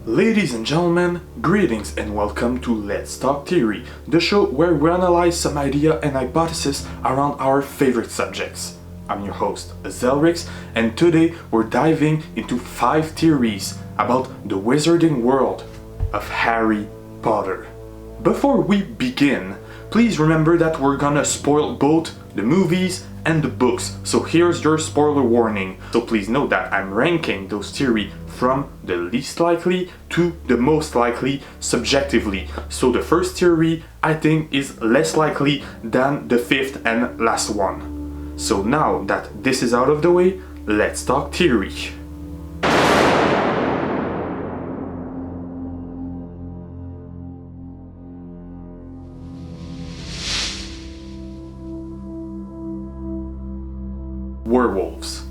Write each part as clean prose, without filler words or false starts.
Ladies and gentlemen, greetings and welcome to Let's Talk Theory, the show where we analyze some idea and hypothesis around our favorite subjects. I'm your host, Zelrix, and today we're diving into 5 theories about the wizarding world of Harry Potter. Before we begin, please remember that we're gonna spoil both the movies and the books, so here's your spoiler warning. So please note that I'm ranking those theories from the least likely to the most likely subjectively. So the first theory I think is less likely than the 5th and last one. So now that this is out of the way, let's talk theory. Werewolves.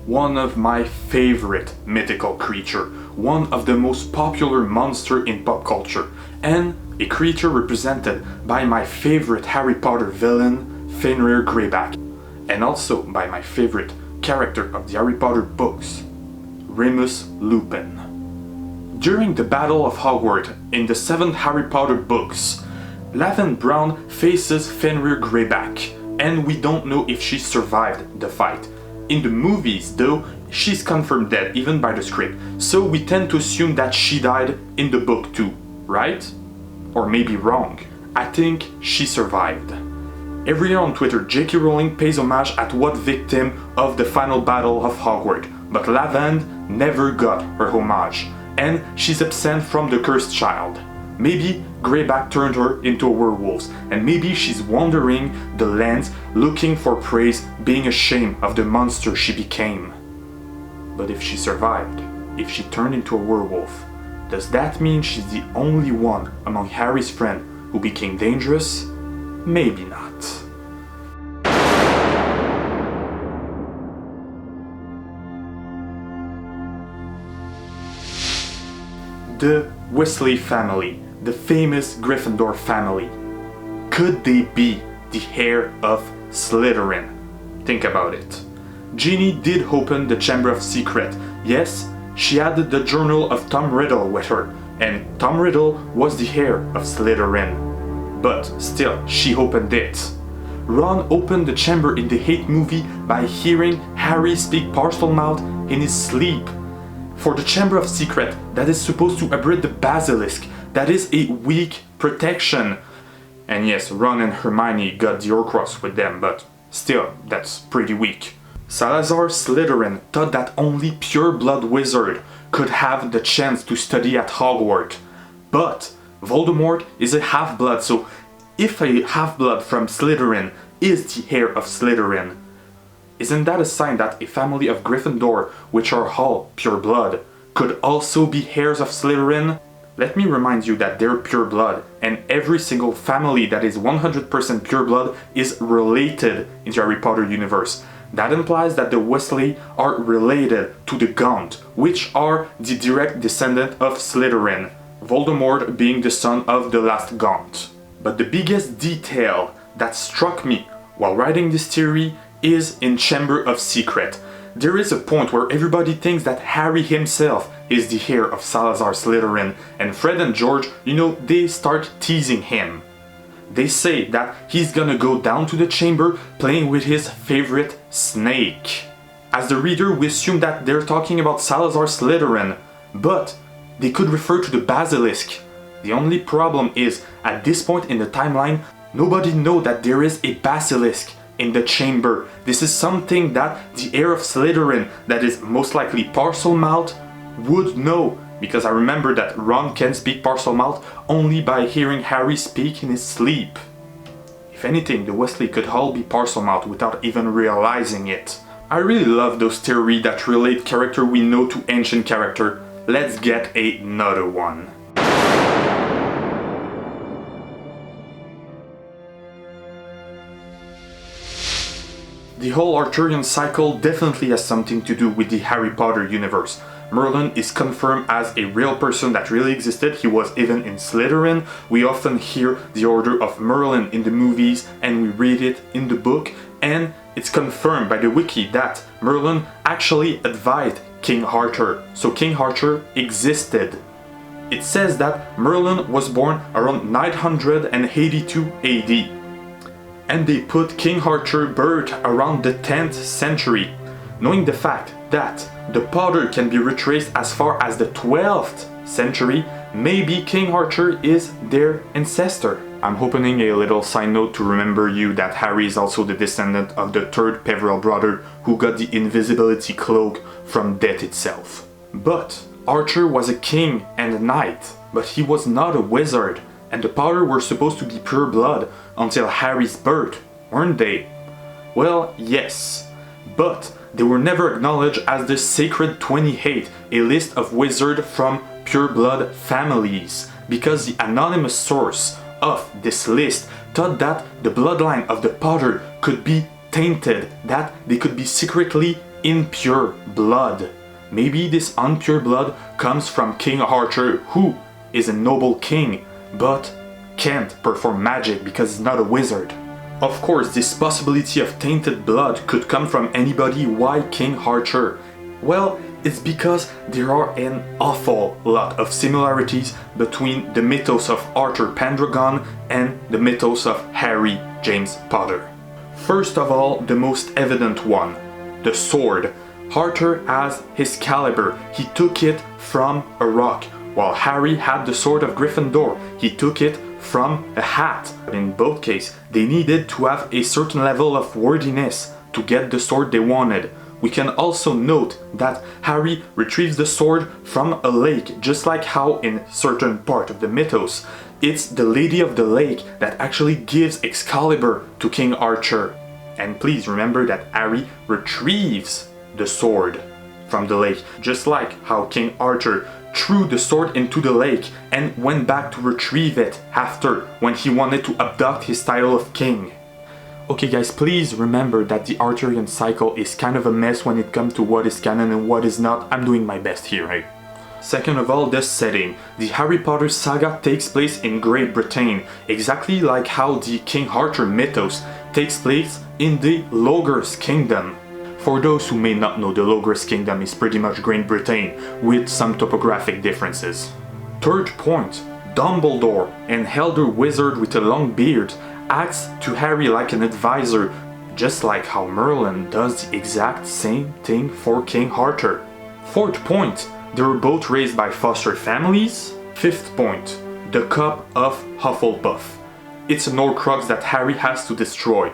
One of my favorite mythical creature, one of the most popular monster in pop culture, and a creature represented by my favorite Harry Potter villain, Fenrir Greyback, and also by my favorite character of the Harry Potter books, Remus Lupin. During the Battle of Hogwarts in the 7th Harry Potter books, Lavender Brown faces Fenrir Greyback, and we don't know if she survived the fight. In the movies, though, she's confirmed dead even by the script, so we tend to assume that she died in the book too, right? Or maybe wrong. I think she survived. Every year on Twitter, J.K. Rowling pays homage at what victim of the final battle of Hogwarts, but Lavender never got her homage, and she's absent from the cursed child. Maybe Greyback turned her into a werewolf, and maybe she's wandering the lands looking for praise, being ashamed of the monster she became. But if she survived, if she turned into a werewolf, does that mean she's the only one among Harry's friends who became dangerous? Maybe not. The Weasley family. The famous Gryffindor family. Could they be the heir of Slytherin? Think about it. Ginny did open the Chamber of Secrets. Yes, she had the journal of Tom Riddle with her, and Tom Riddle was the heir of Slytherin. But still, she opened it. Ron opened the chamber in the 8th movie by hearing Harry speak Parselmouth in his sleep. For the Chamber of Secrets, that is supposed to abridge the basilisk, that is a weak protection. And yes, Ron and Hermione got the Horcrux with them, but still, that's pretty weak. Salazar Slytherin thought that only pure-blood wizard could have the chance to study at Hogwarts. But Voldemort is a half-blood, so if a half-blood from Slytherin is the heir of Slytherin, isn't that a sign that a family of Gryffindor, which are all pure-blood, could also be heirs of Slytherin? Let me remind you that they're pure blood, and every single family that is 100% pure blood is related in the Harry Potter universe. That implies that the Weasley are related to the Gaunt, which are the direct descendant of Slytherin, Voldemort being the son of the last Gaunt. But the biggest detail that struck me while writing this theory is in Chamber of Secrets. There is a point where everybody thinks that Harry himself is the heir of Salazar Slytherin, and Fred and George, they start teasing him. They say that he's gonna go down to the chamber playing with his favorite snake. As the reader, we assume that they're talking about Salazar Slytherin, but they could refer to the basilisk. The only problem is, at this point in the timeline, nobody knows that there is a basilisk in the chamber. This is something that the heir of Slytherin, that is most likely Parselmouth, would know, because I remember that Ron can speak Parselmouth only by hearing Harry speak in his sleep. If anything, the Weasley could all be Parselmouth without even realizing it. I really love those theories that relate character we know to ancient character. Let's get another one. The whole Arthurian cycle definitely has something to do with the Harry Potter universe. Merlin is confirmed as a real person that really existed. He was even in Slytherin. We often hear the Order of Merlin in the movies and we read it in the book, and it's confirmed by the wiki that Merlin actually advised King Arthur. So King Arthur existed. It says that Merlin was born around 982 AD, and they put King Arthur's birth around the 10th century, knowing the fact that the Potter can be retraced as far as the 12th century. Maybe King Arthur is their ancestor. I'm opening a little side note to remember you that Harry is also the descendant of the third Peverell brother who got the invisibility cloak from death itself. But Arthur was a king and a knight, but he was not a wizard, and the Potter were supposed to be pure blood until Harry's birth, weren't they? Well, yes, but they were never acknowledged as the Sacred 28, a list of wizards from pure blood families, because the anonymous source of this list thought that the bloodline of the Potter could be tainted, that they could be secretly impure blood. Maybe this impure blood comes from King Arthur, who is a noble king, but can't perform magic because he's not a wizard. Of course, this possibility of tainted blood could come from anybody. Why King Arthur? Well, it's because there are an awful lot of similarities between the mythos of Arthur Pendragon and the mythos of Harry James Potter. First of all, the most evident one, the sword. Arthur has his caliber, he took it from a rock, while Harry had the sword of Gryffindor, he took it from a hat. In both cases, they needed to have a certain level of worthiness to get the sword they wanted. We can also note that Harry retrieves the sword from a lake, just like how in certain part of the mythos, it's the Lady of the Lake that actually gives Excalibur to King Arthur. And please remember that Harry retrieves the sword from the lake, just like how King Arthur threw the sword into the lake and went back to retrieve it after, when he wanted to abduct his title of king. Okay guys, please remember that the Arthurian cycle is kind of a mess when it comes to what is canon and what is not. I'm doing my best here, eh? Second of all, the setting. The Harry Potter saga takes place in Great Britain, exactly like how the King Arthur mythos takes place in the Logres Kingdom. For those who may not know, the Logres Kingdom is pretty much Great Britain, with some topographic differences. Third point, Dumbledore, an elder wizard with a long beard, acts to Harry like an advisor, just like how Merlin does the exact same thing for King Arthur. Fourth point, they were both raised by foster families. Fifth point, the Cup of Hufflepuff. It's an Horcrux that Harry has to destroy.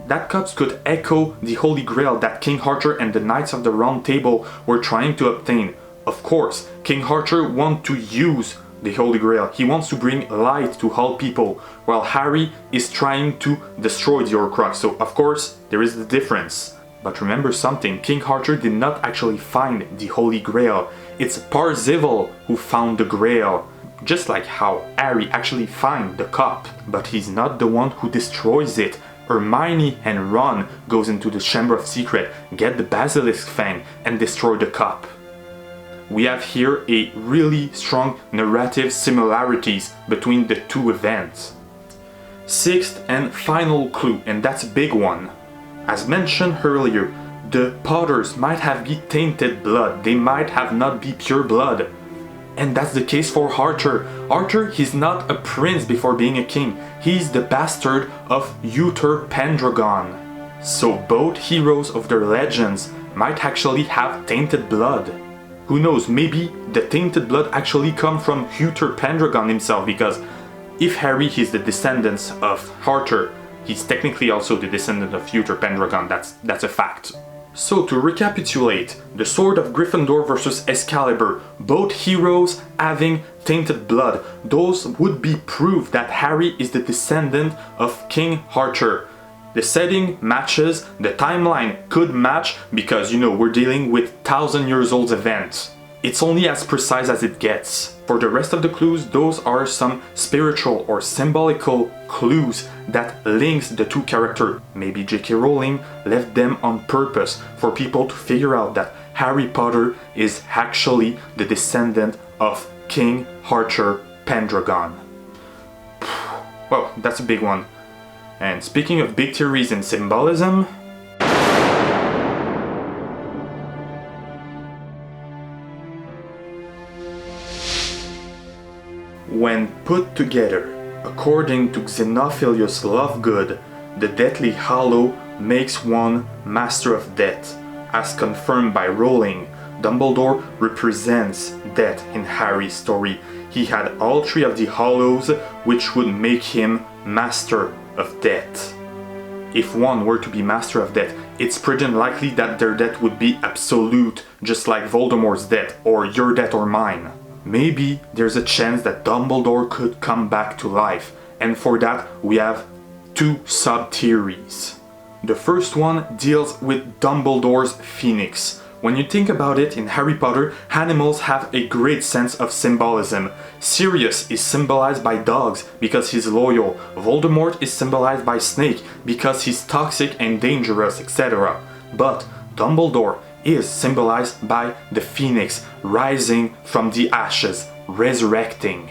That cup could echo the Holy Grail that King Arthur and the Knights of the Round Table were trying to obtain. Of course, King Arthur wants to use the Holy Grail. He wants to bring light to all people, while Harry is trying to destroy the Horcrux. So, of course, there is the difference. But remember something, King Arthur did not actually find the Holy Grail. It's Parzival who found the Grail. Just like how Harry actually found the cup, but he's not the one who destroys it. Hermione and Ron goes into the Chamber of Secret, get the Basilisk Fang, and destroy the cup. We have here a really strong narrative similarities between the two events. Sixth and final clue, and that's a big one. As mentioned earlier, the Potters might have been tainted blood, they might have not be pure blood. And that's the case for Arthur. Arthur, he's not a prince before being a king. He's the bastard of Uther Pendragon. So both heroes of their legends might actually have tainted blood. Who knows, maybe the tainted blood actually come from Uther Pendragon himself, because if Harry is the descendant of Arthur, he's technically also the descendant of Uther Pendragon, that's a fact. So to recapitulate, the Sword of Gryffindor versus Excalibur, both heroes having tainted blood, those would be proof that Harry is the descendant of King Arthur. The setting matches, the timeline could match, because you know we're dealing with 1,000 years old events. It's only as precise as it gets. For the rest of the clues, those are some spiritual or symbolical clues that links the two characters. Maybe J.K. Rowling left them on purpose for people to figure out that Harry Potter is actually the descendant of King Arthur Pendragon. Well, that's a big one. And speaking of big theories and symbolism, When put together, according to Xenophilius Lovegood, the Deathly Hallow makes one Master of Death. As confirmed by Rowling, Dumbledore represents death in Harry's story. He had all three of the Hallows, which would make him Master of Death. If one were to be Master of Death, it's pretty unlikely that their death would be absolute, just like Voldemort's death, or your death or mine. Maybe there's a chance that Dumbledore could come back to life, and for that we have two sub-theories. The first one deals with Dumbledore's Phoenix. When you think about it, in Harry Potter, animals have a great sense of symbolism. Sirius is symbolized by dogs because he's loyal. Voldemort is symbolized by Snake because he's toxic and dangerous, etc. But Dumbledore is symbolized by the Phoenix, rising from the ashes, resurrecting.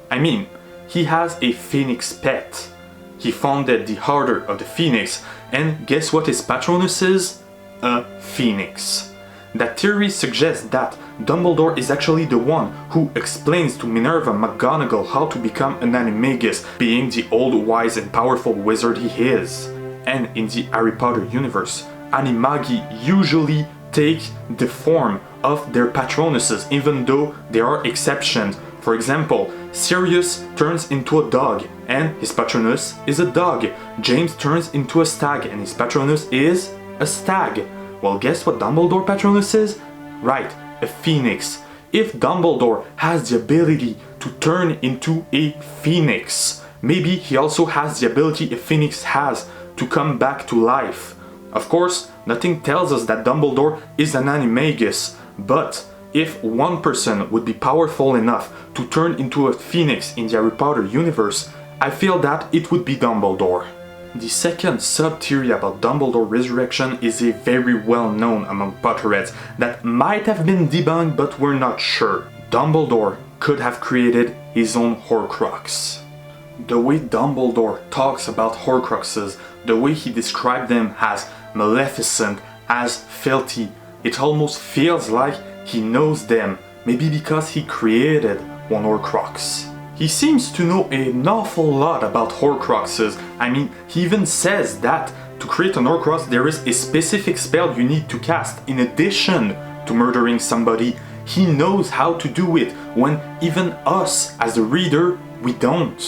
I mean, he has a Phoenix pet. He founded the Order of the Phoenix, and guess what his Patronus is? A phoenix. That theory suggests that Dumbledore is actually the one who explains to Minerva McGonagall how to become an animagus, being the old, wise and powerful wizard he is. And in the Harry Potter universe, animagi usually take the form of their patronuses, even though there are exceptions. For example, Sirius turns into a dog and his patronus is a dog. James turns into a stag and his patronus is a stag. Well, guess what Dumbledore Patronus is? Right, a phoenix. If Dumbledore has the ability to turn into a phoenix, maybe he also has the ability a phoenix has to come back to life. Of course, nothing tells us that Dumbledore is an animagus, but if one person would be powerful enough to turn into a phoenix in the Harry Potter universe, I feel that it would be Dumbledore. The second sub-theory about Dumbledore resurrection is a very well known among Potterheads that might have been debunked but we're not sure. Dumbledore could have created his own Horcrux. The way Dumbledore talks about Horcruxes, the way he described them as maleficent, as filthy, it almost feels like he knows them, maybe because he created one Horcrux. He seems to know an awful lot about Horcruxes. I mean, he even says that to create an Horcrux there is a specific spell you need to cast in addition to murdering somebody. He knows how to do it when even us as a reader, we don't.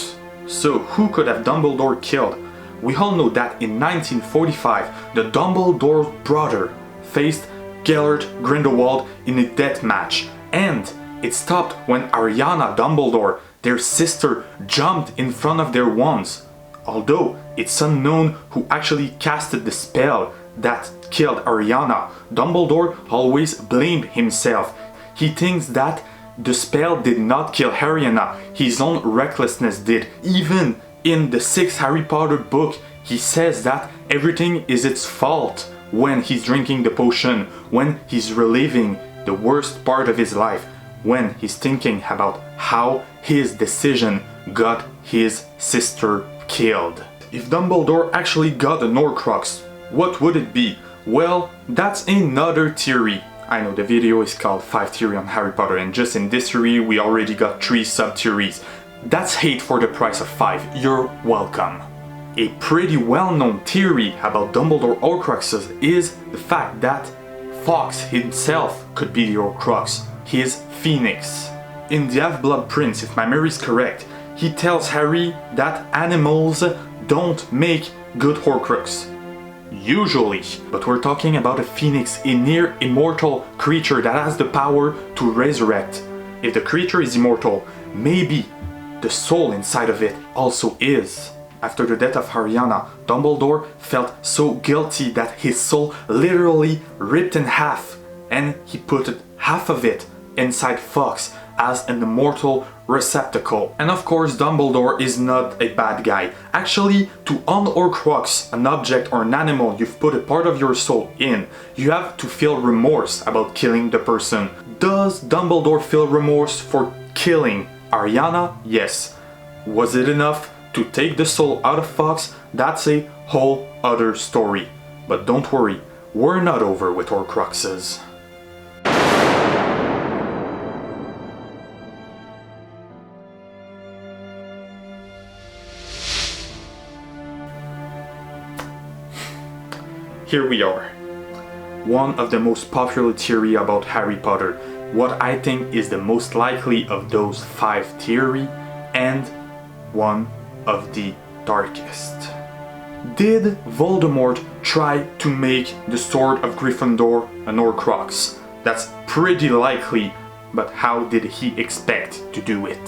So who could have Dumbledore killed? We all know that in 1945 the Dumbledore brother faced Gellert Grindelwald in a death match, and it stopped when Ariana Dumbledore, their sister, jumped in front of their wands. Although it's unknown who actually casted the spell that killed Ariana, Dumbledore always blamed himself. He thinks that the spell did not kill Ariana, his own recklessness did. Even in the 6th Harry Potter book, he says that everything is its fault when he's drinking the potion, when he's reliving the worst part of his life, when he's thinking about how his decision got his sister killed. If Dumbledore actually got an Horcrux, what would it be? Well, that's another theory. I know the video is called 5 Theory on Harry Potter, and just in this theory we already got 3 sub-theories. That's 8 for the price of 5, you're welcome. A pretty well-known theory about Dumbledore Horcruxes is the fact that Fawkes himself could be the Horcrux, his Phoenix. In The Half-Blood Prince, if my memory is correct, he tells Harry that animals don't make good Horcrux. Usually, but we're talking about a phoenix, a near immortal creature that has the power to resurrect. If the creature is immortal, maybe the soul inside of it also is. After the death of Ariana, Dumbledore felt so guilty that his soul literally ripped in half, and he put half of it inside Fawkes as an immortal receptacle. And of course, Dumbledore is not a bad guy. Actually, to un-Horcrux an object or an animal you've put a part of your soul in, you have to feel remorse about killing the person. Does Dumbledore feel remorse for killing Ariana? Yes. Was it enough to take the soul out of Fawkes? That's a whole other story. But don't worry, we're not over with Horcruxes. . here we are. One of the most popular theory about Harry Potter, what I think is the most likely of those 5 theory, and one of the darkest. Did Voldemort try to make the Sword of Gryffindor an Horcrux? That's pretty likely, but how did he expect to do it?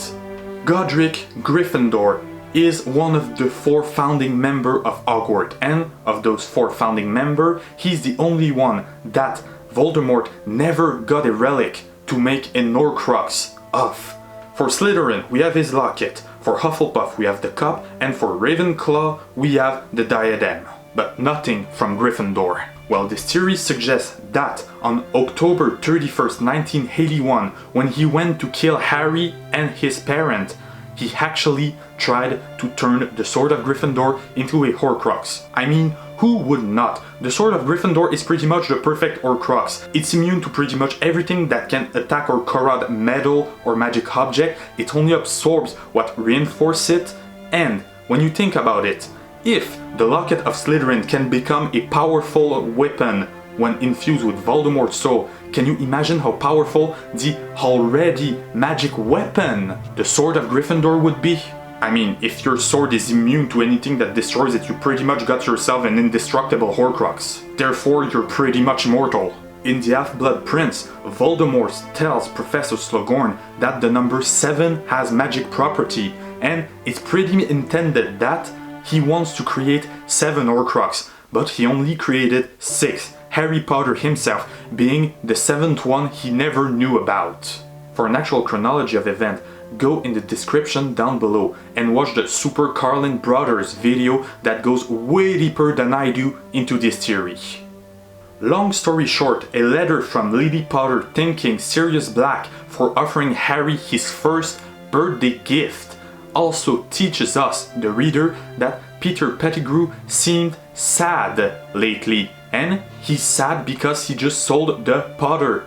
Godric Gryffindor is one of the 4 founding members of Hogwarts, and of those 4 founding members, he's the only one that Voldemort never got a relic to make an Horcrux of. For Slytherin, we have his locket, for Hufflepuff we have the cup, and for Ravenclaw we have the diadem. But nothing from Gryffindor. Well, this theory suggests that on October 31st, 1981, when he went to kill Harry and his parent, he actually tried to turn the Sword of Gryffindor into a Horcrux. I mean, who would not? The Sword of Gryffindor is pretty much the perfect Horcrux. It's immune to pretty much everything that can attack or corrode metal or magic object. It only absorbs what reinforces it. And when you think about it, if the Locket of Slytherin can become a powerful weapon when infused with Voldemort's soul, can you imagine how powerful the already magic weapon the Sword of Gryffindor would be? I mean, if your sword is immune to anything that destroys it, you pretty much got yourself an indestructible Horcrux. Therefore, you're pretty much mortal. In the Half-Blood Prince, Voldemort tells Professor Slughorn that the number 7 has magic property, and it's pretty intended that he wants to create 7 Horcrux, but he only created 6. Harry Potter himself being the 7th one he never knew about. For an actual chronology of events, go in the description down below and watch the Super Carlin Brothers video that goes way deeper than I do into this theory. Long story short, a letter from Lily Potter thanking Sirius Black for offering Harry his first birthday gift also teaches us, the reader, that Peter Pettigrew seemed sad lately, and he's sad because he just sold the Potter.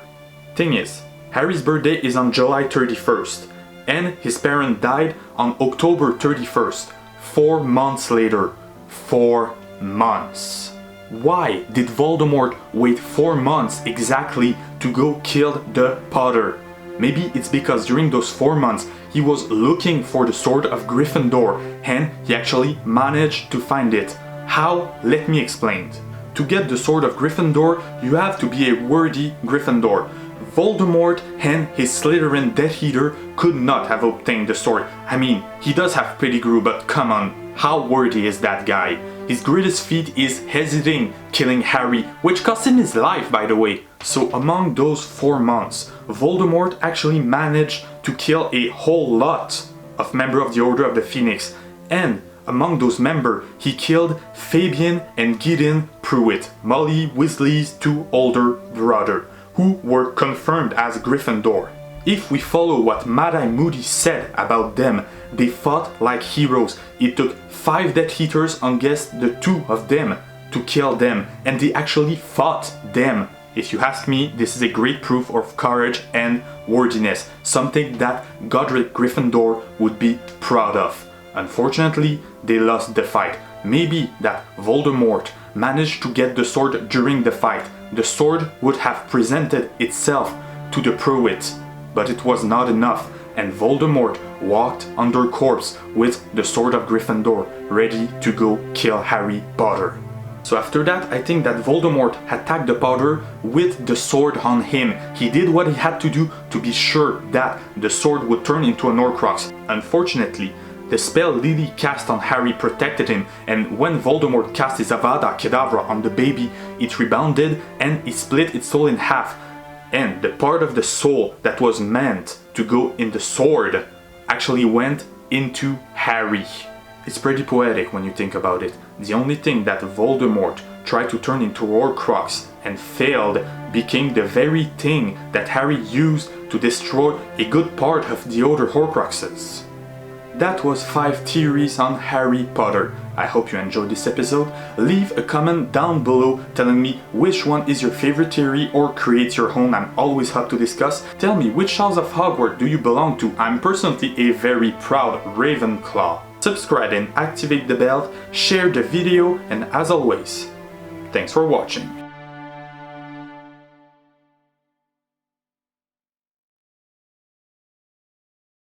Thing is, Harry's birthday is on July 31st, and his parent died on October 31st, 4 months later. 4 months. Why did Voldemort wait 4 months exactly to go kill the Potter? Maybe it's because during those 4 months he was looking for the Sword of Gryffindor and he actually managed to find it. How? Let me explain. To get the Sword of Gryffindor, you have to be a worthy Gryffindor. Voldemort and his Slytherin Death Eater could not have obtained the sword. I mean, he does have Pettigrew, but come on, how worthy is that guy? His greatest feat is hesitating killing Harry, which cost him his life, by the way. So among those 4 months, Voldemort actually managed to kill a whole lot of members of the Order of the Phoenix, and among those members, he killed Fabian and Gideon Pruitt, Molly Weasley's 2 older brothers, who were confirmed as Gryffindor. If we follow what Mad-Eye Moody said about them, they fought like heroes. It took 5 Death Eaters against the 2 of them to kill them, and they actually fought them. If you ask me, this is a great proof of courage and worthiness, something that Godric Gryffindor would be proud of. Unfortunately, they lost the fight. Maybe that Voldemort managed to get the sword during the fight. The sword would have presented itself to the Pruitt, but it was not enough, and Voldemort walked under corpse with the Sword of Gryffindor, ready to go kill Harry Potter. So after that, I think that Voldemort attacked the Potter with the sword on him. He did what he had to do to be sure that the sword would turn into an Horcrux. Unfortunately, the spell Lily cast on Harry protected him, and when Voldemort cast his Avada Kedavra on the baby, it rebounded and it split its soul in half. And the part of the soul that was meant to go in the sword actually went into Harry. It's pretty poetic when you think about it. The only thing that Voldemort tried to turn into Horcrux and failed became the very thing that Harry used to destroy a good part of the other Horcruxes. That was 5 theories on Harry Potter. I hope you enjoyed this episode. Leave a comment down below telling me which one is your favorite theory or create your own. I'm always up to discuss. Tell me which house of Hogwarts do you belong to. I'm personally a very proud Ravenclaw. Subscribe and activate the bell, share the video, and as always, Thanks for watching.